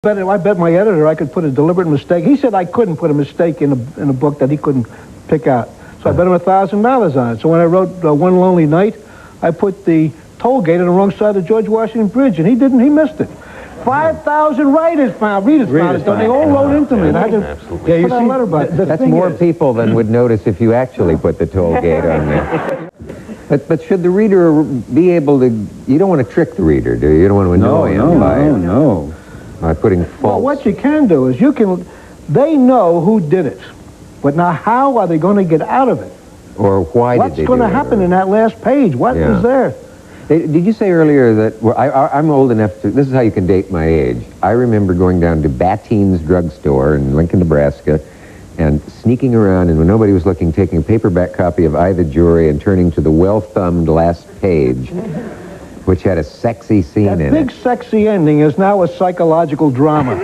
I bet my editor I could put a deliberate mistake. He said I couldn't put a mistake in a book that he couldn't pick out. So I bet him $1,000 on it. So when I wrote One Lonely Night, I put the toll gate on the wrong side of the George Washington Bridge, and he missed it. 5,000 readers found it. So they all wrote into me. And I just put a letter back. That's more people than would notice if you actually put the toll gate on there. But should the reader be able to... You don't want to trick the reader, do you? You don't want to annoy him by putting false... Well, what you can do is they know who did it. But now how are they going to get out of it? Or why did they do it? What's going to happen in that last page? What is there? Did you say earlier that... Well, I'm old enough to... This is how you can date my age. I remember going down to Bateen's drugstore in Lincoln, Nebraska, and sneaking around, and when nobody was looking, taking a paperback copy of I, the Jury, and turning to the well-thumbed last page, which had a sexy scene in it. That big sexy ending is now a psychological drama.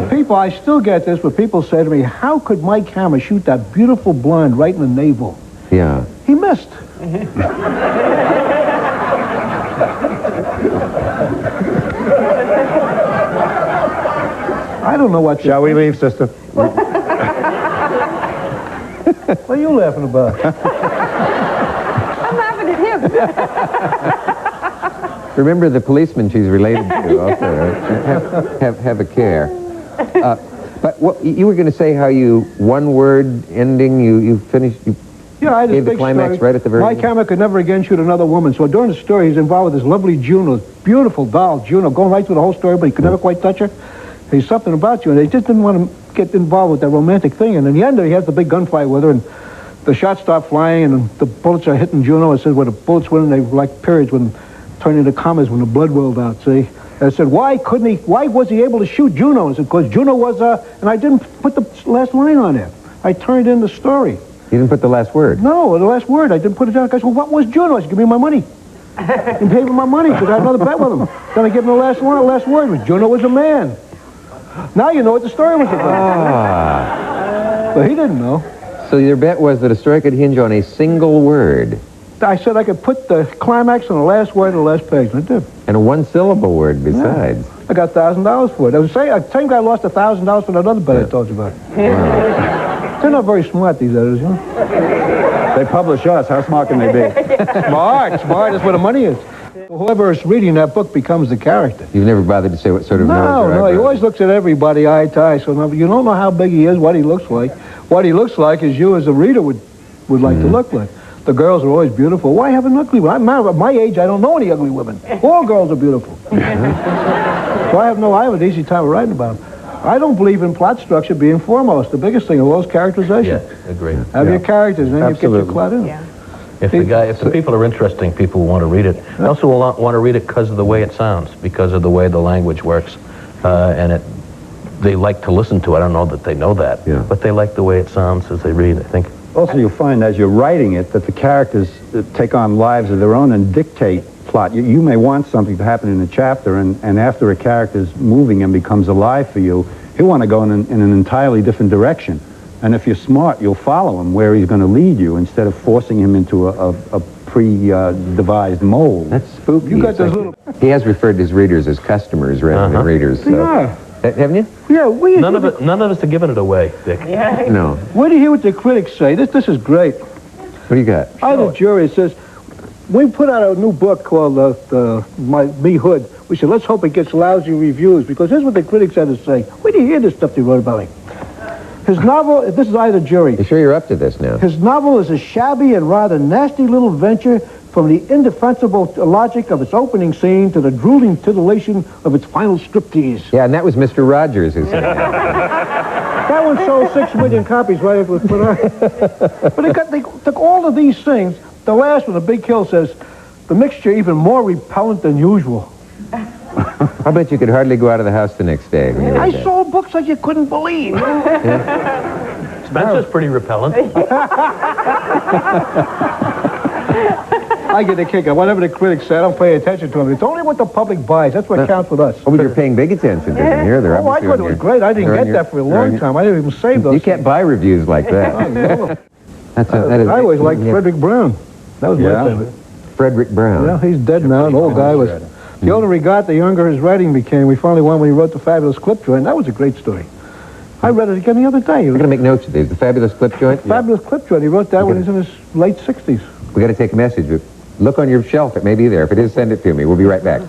People, I still get this, but people say to me, how could Mike Hammett shoot that beautiful blonde right in the navel? Yeah. He missed. I don't know what... Shall we leave, sister? What are you laughing about? I'm laughing at him. Remember the policeman she's related to also, right? Have a care. But what, you were going to say how you, one word ending, you finished... Yeah, I had gave the climax right at the very end. Mike Hammett could never again shoot another woman, so during the story he's involved with this lovely Juno, beautiful doll, Juno, going right through the whole story, but he could never quite touch her. There's something about you, and they just didn't want to get involved with that romantic thing, and in the end he has the big gunfight with her, and the shots start flying, and the bullets are hitting Juno. It says where the bullets went, and they were like periods when turning into commas when the blood welled out, see? And I said, why was he able to shoot Juno? I said, because Juno was, and I didn't put the last line on there. I turned in the story. You didn't put the last word? No, the last word. I didn't put it down. I said, well, what was Juno? I said, give me my money. And paid him my money because I had another bet with him. Then I gave him the last word. Was Juno was a man. Now you know what the story was about. But he didn't know. So your bet was that a story could hinge on a single word. I said I could put the climax on the last word on the last page, and I did. And a one-syllable word besides. Yeah. I got $1,000 for it. I was saying, the same guy lost $1,000 for that other bet I told you about. Wow. They're not very smart, these editors, you know? They publish us. How smart can they be? Smart. That's where the money is. Whoever is reading that book becomes the character. You've never bothered to say what sort of nose or No, he always looks at everybody eye to eye, so you don't know how big he is, what he looks like. What he looks like is you as a reader would like to look like. The girls are always beautiful. Why have an ugly one? At my age, I don't know any ugly women. All girls are beautiful. So I have an easy time of writing about them. I don't believe in plot structure being foremost. The biggest thing of all is characterization. Yeah, agree. Have your characters, and then you get your plot in. Yeah. If the people are interesting, people will want to read it. They also will want to read it because of the way it sounds, because of the way the language works, and they like to listen to it. I don't know that they know that, but they like the way it sounds as they read, I think. Also, you'll find as you're writing it that the characters take on lives of their own and dictate plot. You may want something to happen in a chapter, and after a character's moving and becomes alive for you, he'll want to go in an entirely different direction. And if you're smart, you'll follow him where he's going to lead you instead of forcing him into a pre-devised mold. That's spooky. You got those little... He has referred to his readers as customers rather than readers. So. Yeah. Haven't you? Yeah, none of us are giving it away, Dick. Yeah. No. Where do you hear what the critics say? This is great. What do you got? I, the Jury, says, we put out a new book called Me Hood. We said, let's hope it gets lousy reviews, because here's what the critics had to say. Where do you hear this stuff they wrote about him? His novel, this is I, the Jury. You sure you're up to this now? His novel is a shabby and rather nasty little venture from the indefensible logic of its opening scene to the drooling titillation of its final striptease. Yeah, and that was Mr. Rogers who said that. That one sold 6 million copies right after it was put out. But they took all of these things. The last one, the Big Kill, says, the mixture even more repellent than usual. I bet you could hardly go out of the house the next day. When you read that. Sold books like you couldn't believe. Spencer's pretty repellent. I get a kick out. Whatever the critics say, I don't pay attention to them. It's only what the public buys. That's what counts with us. Oh, but you're paying big attention to them here. Oh, I thought it was great. I didn't get that for a long time. I didn't even save those. You can't buy reviews like that. I always liked Frederick Brown. That was my favorite. Frederick Brown. Yeah, he's dead now. An old guy was The older he got, the younger his writing became. We finally won when he wrote The Fabulous Clip Joint. That was a great story. I read it again the other day. We're going to make notes of these. The Fabulous Clip Joint? Fabulous Clip Joint. He wrote that when he was in his late 60s. We got to take a message. Look on your shelf. It may be there. If it is, send it to me. We'll be right back.